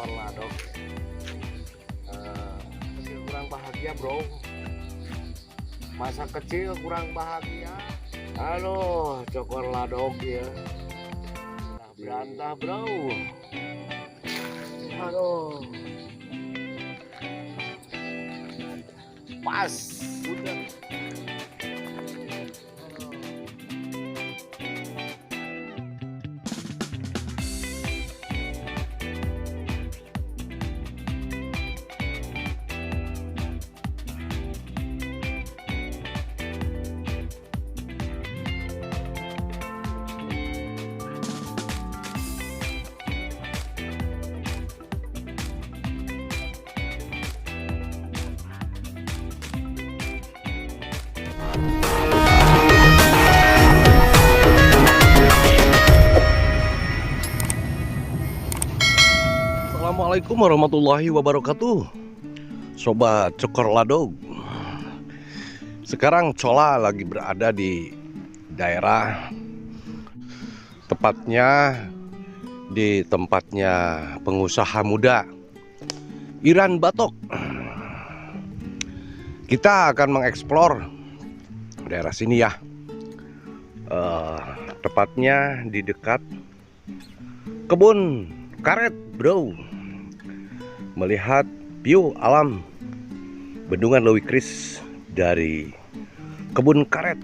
Cokor Ladog. Kecil kurang bahagia bro, masa kecil kurang bahagia. Aduh, Cokor Ladog ya, udah berantah bro. Aduh, pas udah. Assalamualaikum warahmatullahi wabarakatuh, Sobat Cokor Ladog. Sekarang Cola lagi berada di daerah, tepatnya di tempatnya pengusaha muda Iran Batok. Kita akan mengeksplor daerah sini ya, tepatnya di dekat kebun karet bro. Melihat view alam bendungan Lewi Kris dari kebun karet.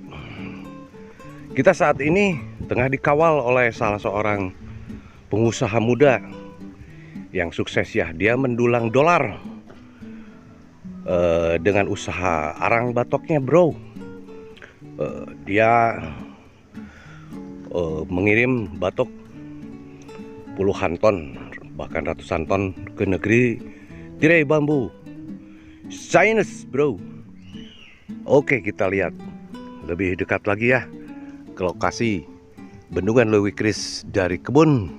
Kita saat ini tengah dikawal oleh salah seorang pengusaha muda yang sukses ya. Dia mendulang dolar dengan usaha arang batoknya bro. Dia mengirim batok puluhan ton, bahkan ratusan ton ke negeri tirai bambu China bro. Oke, kita lihat lebih dekat lagi ya ke lokasi bendungan Lewi Kris dari kebun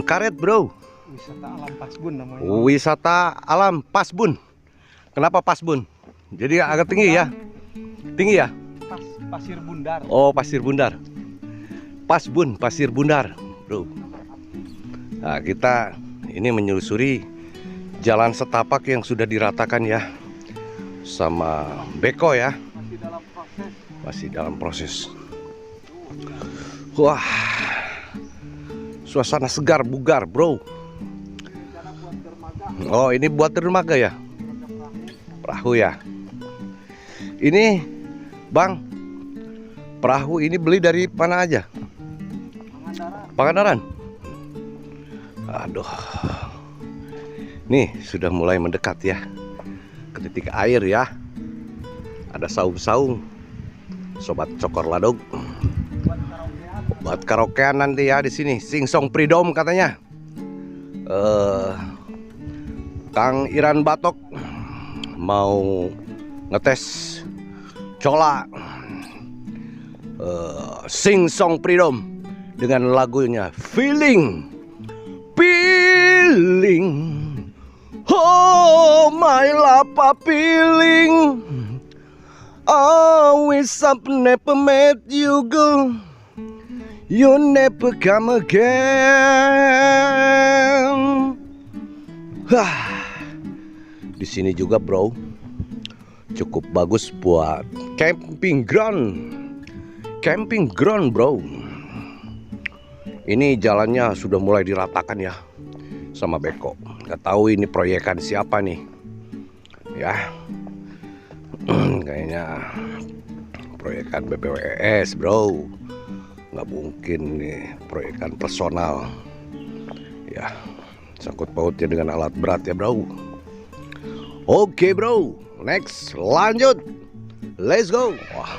karet bro. Wisata alam Pasbun namanya. Wisata alam Pasbun. Kenapa Pasbun? Jadi agak tinggi ya? Tinggi ya? Pasir Bundar. Oh, Pasir Bundar. Pasbun, Pasir Bundar bro. Nah, kita ini menyusuri jalan setapak yang sudah diratakan ya sama beko ya. Masih dalam proses. Wah, suasana segar bugar bro. Oh, ini buat dermaga ya? Perahu ya. Ini bang, perahu ini beli dari mana aja? Pangandaran. Aduh, nih sudah mulai mendekat ya ke titik air ya. Ada saung-saung, Sobat Cokor Ladog. Buat karaokean nanti ya di sini. Singsong Freedom katanya. Kang Iran Batok mau ngetes Cola Singsong Freedom dengan lagunya Feeling. Oh my lapa feeling. I wish I never met you girl. You never come again. Di sini juga bro, cukup bagus buat camping ground. Camping ground bro. Ini jalannya sudah mulai diratakan ya sama beko. Gak tahu ini proyekan siapa nih ya. Kayaknya proyekan BPWS bro. Nggak mungkin nih proyekan personal ya, sangkut pautnya dengan alat berat ya bro. Oke bro, next lanjut, let's go. Wah.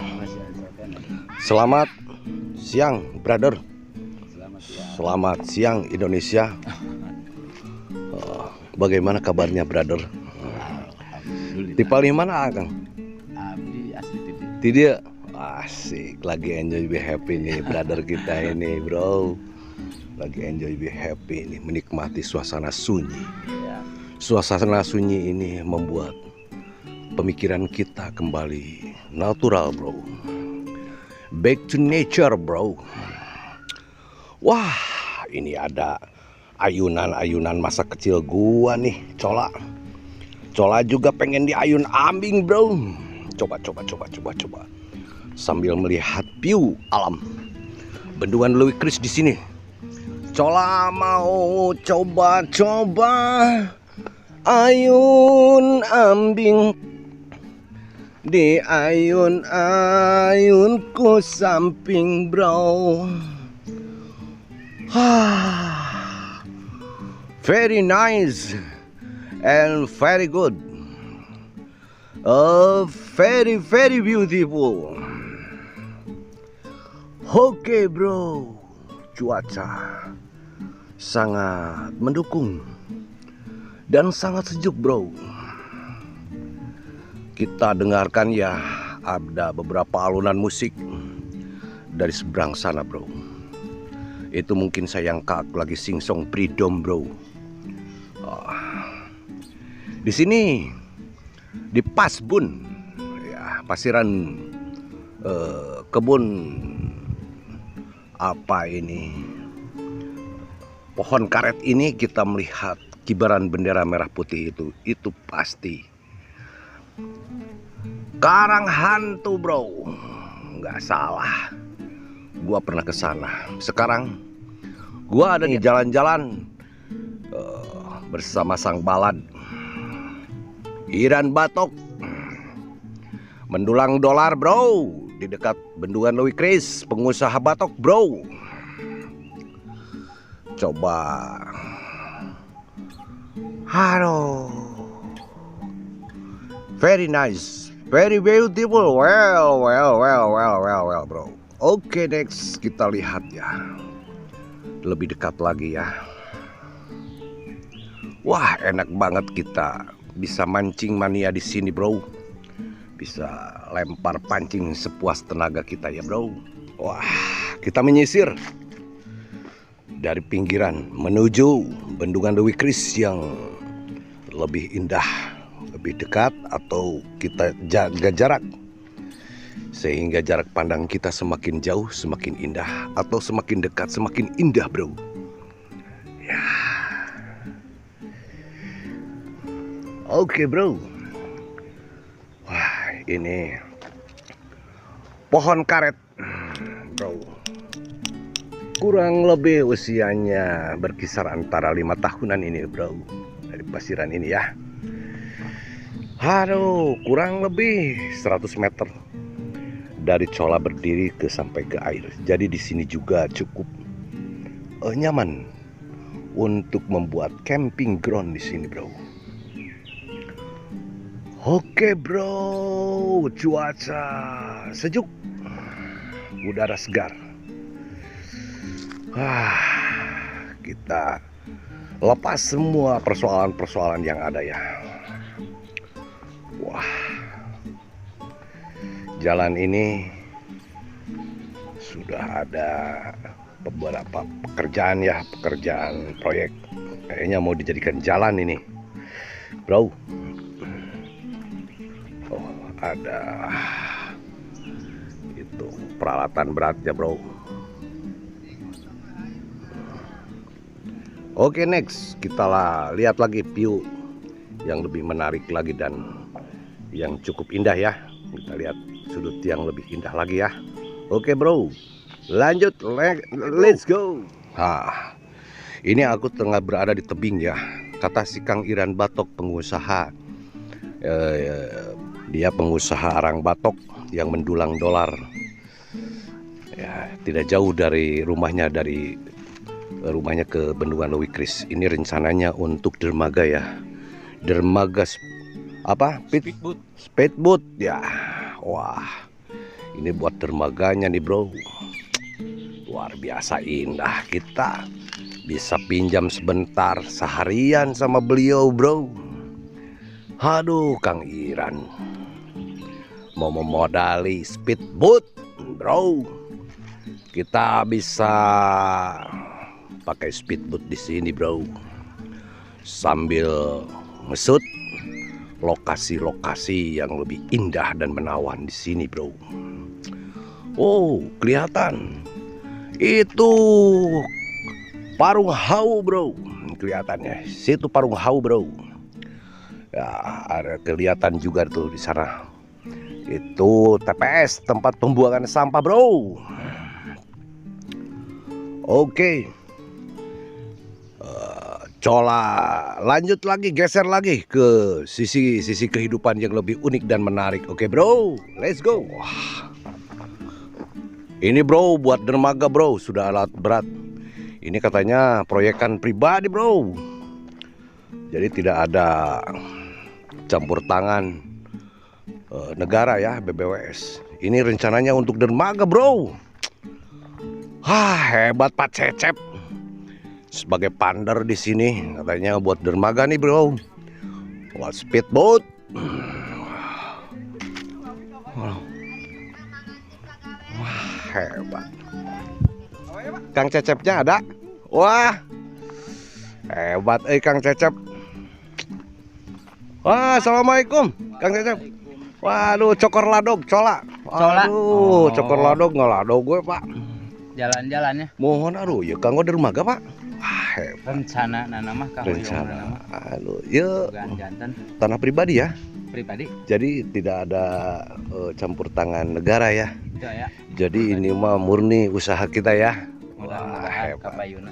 Selamat siang brother. Selamat siang Indonesia. Bagaimana kabarnya brother? Di paling mana Kang? Abdi asli Tidi. Tidak. Asik, lagi enjoy be happy nih brother kita ini bro. Lagi enjoy be happy ini, menikmati suasana sunyi. Ya. Suasana sunyi ini membuat pemikiran kita kembali natural bro. Back to nature bro. Wah, ini ada ayunan-ayunan masa kecil gua nih, Cola. Cola juga pengen di ayun ambing, bro. Coba. Sambil melihat view alam Bendungan Lewi Kris di sini. Cola mau coba ayun ambing di ayun-ayunku samping, bro. Very nice and very good. Very beautiful. Oke, bro. Cuaca sangat mendukung dan sangat sejuk, bro. Kita dengarkan ya, ada beberapa alunan musik dari seberang sana, bro. Itu mungkin sayang kak lagi singsong freedom, bro. Di sini di Pasbun, ya, pasiran kebun apa ini, pohon karet ini kita melihat kibaran bendera merah putih itu pasti Karang Hantu, bro. Nggak salah, gua pernah ke sana. Sekarang gua ada di jalan-jalan bersama sang balad Iran Batok, mendulang dolar, bro, di dekat Bendungan Lewi Kris, pengusaha batok, bro. Coba, halo, very nice, very beautiful, well, bro. Oke, next kita lihat ya, lebih dekat lagi ya. Wah, enak banget kita bisa mancing mania di sini, bro. Bisa lempar pancing sepuas tenaga kita ya, bro. Wah, kita menyisir dari pinggiran menuju Bendungan Lewi Kris yang lebih indah, lebih dekat, atau kita jaga jarak sehingga jarak pandang kita semakin jauh semakin indah, atau semakin dekat semakin indah, bro. Ya. Oke, bro. Wah, ini pohon karet, bro. Kurang lebih usianya berkisar antara 5 tahunan ini, bro. Dari pasiran ini ya. Aduh, kurang lebih 100 meter dari Cola berdiri ke sampai ke air. Jadi di sini juga cukup nyaman untuk membuat camping ground di sini, bro. Oke, bro, cuaca sejuk, udara segar. Kita lepas semua persoalan-persoalan yang ada ya. Wah, jalan ini sudah ada beberapa pekerjaan ya, pekerjaan proyek. Kayaknya mau dijadikan jalan ini, bro. Ada itu peralatan beratnya, bro. Oke, next kita lihat lagi view yang lebih menarik lagi dan yang cukup indah ya. Kita lihat sudut yang lebih indah lagi ya. Oke, bro, lanjut, let's go. Ini aku tengah berada di tebing ya, kata si Kang Iran Batok, pengusaha. Dia pengusaha arang batok yang mendulang dolar. Ya, tidak jauh dari rumahnya ke Bendungan Lewi Kris. Ini rencananya untuk dermaga ya. Dermaga speedboat ya. Wah, ini buat dermaganya nih, bro. Luar biasa indah. Kita bisa pinjam sebentar seharian sama beliau, bro. Aduh, Kang Iran mau memodali speedboat, bro. Kita bisa pakai speedboat di sini, bro, sambil ngesut lokasi-lokasi yang lebih indah dan menawan di sini, bro. Oh, kelihatan itu Parung Hau, bro. kelihatannya. Situ Parung Hau, bro. Ya, ada kelihatan juga tuh di sana. Itu TPS, tempat pembuangan sampah, bro. Oke. Cola, lanjut lagi, geser lagi ke sisi kehidupan yang lebih unik dan menarik. Oke, bro, let's go. Wah. Ini bro, buat dermaga bro, sudah alat berat. Ini katanya proyekan pribadi bro. Jadi tidak ada campur tangan negara ya, BBWS. Ini rencananya untuk dermaga bro. Hebat Pak Cecep. Sebagai pander di sini katanya buat dermaga nih bro. Buat speedboat. Wah, hebat. Kang Cecepnya ada? Wah, hebat Kang Cecep. Wah, assalamualaikum Kang Cecep. Waduh, cokor ladog, cola. Waduh, cokor ladog nggak ladog gue pak. Jalan-jalannya. Mohon aduh, ya Kang dermaga pak. Wah, hebat. Rencana nama Kang Rencana. Aduh, ya jantan tanah pribadi ya. pribadi. Jadi tidak ada campur tangan negara ya. Itu ya. Jadi ini mah murni usaha kita ya. Mudah-mudahan kabayuna.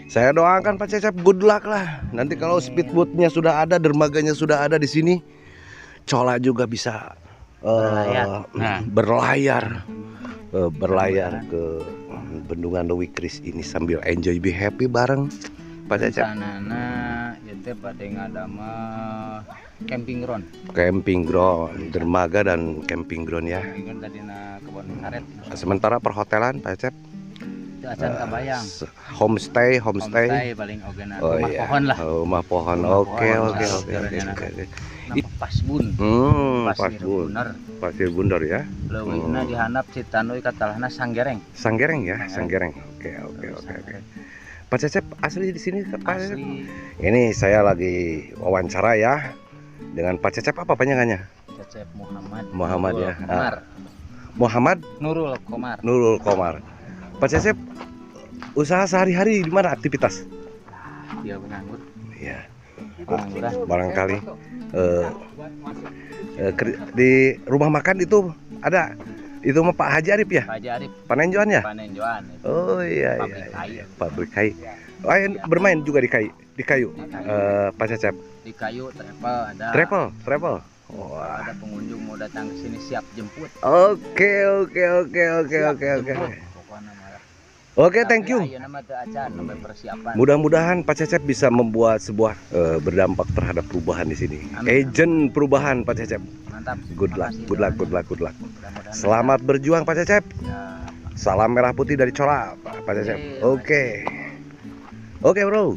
Saya doakan Pak Cecep good luck lah. Nanti kalau speedboatnya sudah ada, dermaganya sudah ada di sini, Cola juga bisa berlayar ke bendungan Lewi Kris ini sambil enjoy be happy bareng Pak Cecep. Sanana itu pada ngadama camping ground. Camping ground, dermaga dan camping ground ya. Camping ground tadi na kebun karet. Sementara perhotelan Pak Cecep. Itu acan kabayang. Homestay. Paling ogena Oh, rumah iya. pohon lah. Rumah pohon. Oke. Pasbun. Pasbun. Pasir Bundar ya. Leuwihna dihandap Citanoy katalahna Sanggereng. Sanggereng ya, Sanggereng. Oke. Pak Cecep asli di sini Pak Cecep? Asli Ini saya lagi wawancara ya dengan Pak Cecep, apa panjangannya? Cecep Muhammad. Muhammad ya. Komar. Muhammad Nurul Komar. Nurul Komar. Pak Cecep usaha sehari-hari di mana aktivitas? Dia menganggur. Iya. Pengangguran. Barangkali di rumah makan itu ada. Itu mah Pak Haji Arif ya? Pak Haji Arif. Panenjoan ya? Panenjoan. Oh iya. Pabrik kayu. Oh, bermain juga di kayu. Pak Cecep. Di kayu travel ada. Travel. Oh, ada pengunjung mau datang ke sini siap jemput. Oke. Oke, thank you. Mudah-mudahan Pak Cecep bisa membuat sebuah berdampak terhadap perubahan di sini. Agent perubahan Pak Cecep. Mantap. Good luck. Selamat berjuang Pak Cecep. Salam merah putih dari Cola Pak Cecep. Oke bro.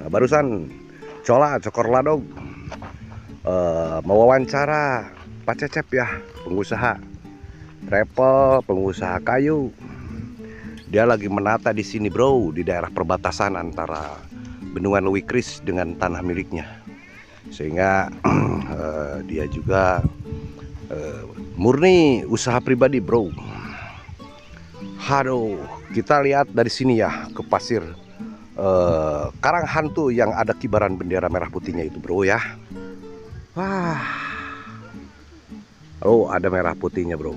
Nah, barusan Cola Cokor Ladog mewawancara Pak Cecep ya, pengusaha travel, pengusaha kayu. Dia lagi menata di sini bro, di daerah perbatasan antara bendungan Lewi Kris dengan tanah miliknya. Sehingga dia juga murni usaha pribadi bro. Aduh, kita lihat dari sini ya ke pasir Karang Hantu yang ada kibaran bendera merah putihnya itu bro ya. Wah. Oh, ada merah putihnya bro.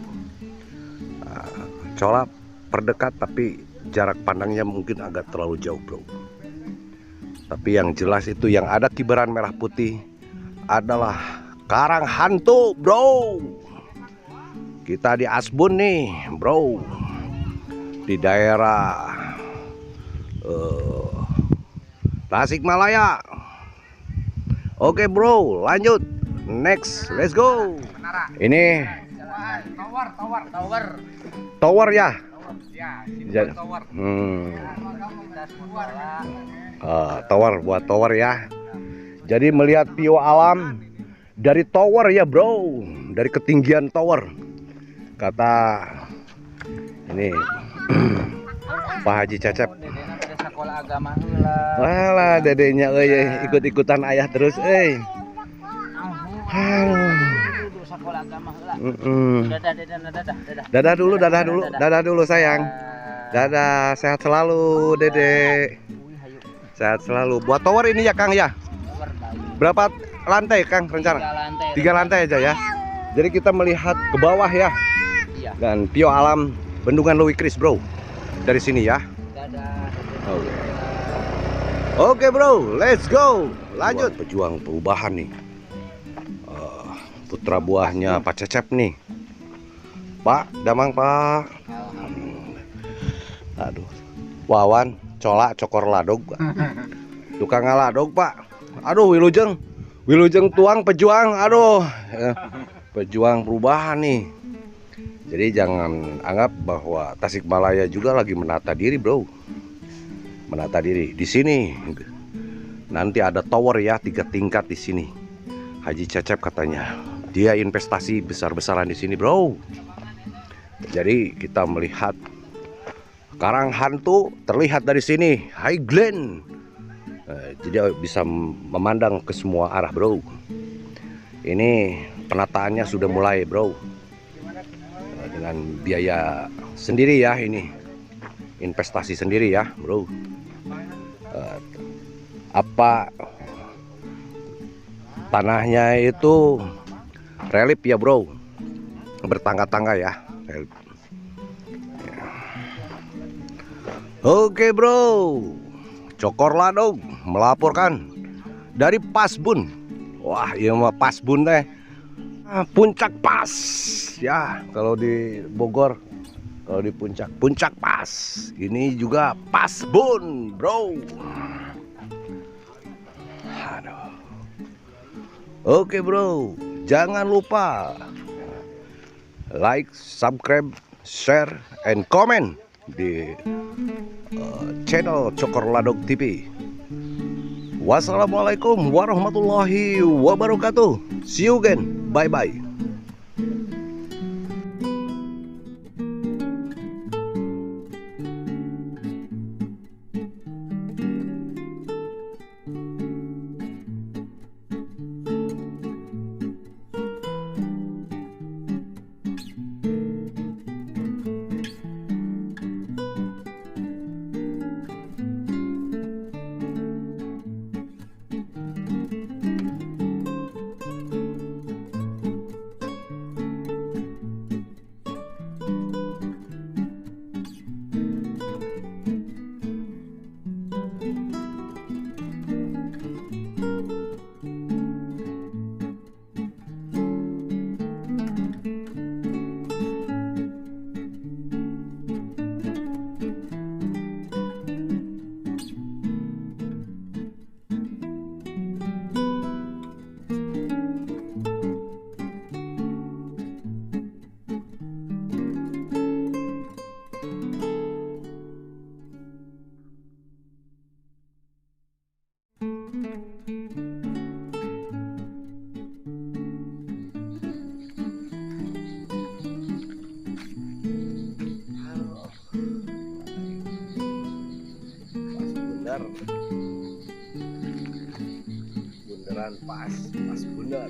Cola perdekat tapi jarak pandangnya mungkin agak terlalu jauh bro. Tapi yang jelas itu yang ada kibaran merah putih adalah Karang Hantu bro. Kita di Asbun nih bro, di daerah Tasikmalaya. Oke bro, lanjut next, let's go. Ini tower ya. Tower buat tower ya. Jadi melihat view alam dari tower ya bro, dari ketinggian tower. Kata ini Pak Haji Cecep. Walah dedenya ikut-ikutan ayah terus Dadah dulu sayang. Dadah, sehat selalu Dede. Sehat selalu. Buat tower ini ya Kang ya. Berapa lantai Kang rencana? 3 lantai. 3 lantai aja ya. Jadi kita melihat ke bawah ya. Iya. Dan view alam Bendungan Lewi Kris bro. Dari sini ya. Dadah. Oke bro, let's go. Lanjut. Pejuang perubahan nih. Putra buahnya Pak Cecep nih. Pak, damang Pak. Aduh. Wawan, colak, cokor ladog. Tukang ngaladog Pak. Aduh, Wilujeng tuang pejuang. Aduh. Pejuang perubahan nih. Jadi jangan anggap bahwa Tasikmalaya juga lagi menata diri bro. Menata diri di sini. Nanti ada tower ya 3 tingkat di sini. Haji Cecep katanya dia investasi besar-besaran di sini bro. Jadi kita melihat karang hantu terlihat dari sini, Highland. Jadi bisa memandang ke semua arah bro. Ini penataannya sudah mulai bro. Dengan biaya sendiri ya ini. Investasi sendiri ya bro. Apa tanahnya itu relief ya bro, bertangga-tangga ya, relief. Oke bro, Cokor Ladog melaporkan dari Pasbun. Wah iya mah Pasbun teh puncak pas ya, kalau di Bogor. Kalau di puncak pas, ini juga Pasbun bro. Aduh. Oke bro, jangan lupa like, subscribe, share, and comment di channel Cokor Ladog TV. Wassalamualaikum warahmatullahi wabarakatuh. See you again, bye bye. Bundaran pas bundar.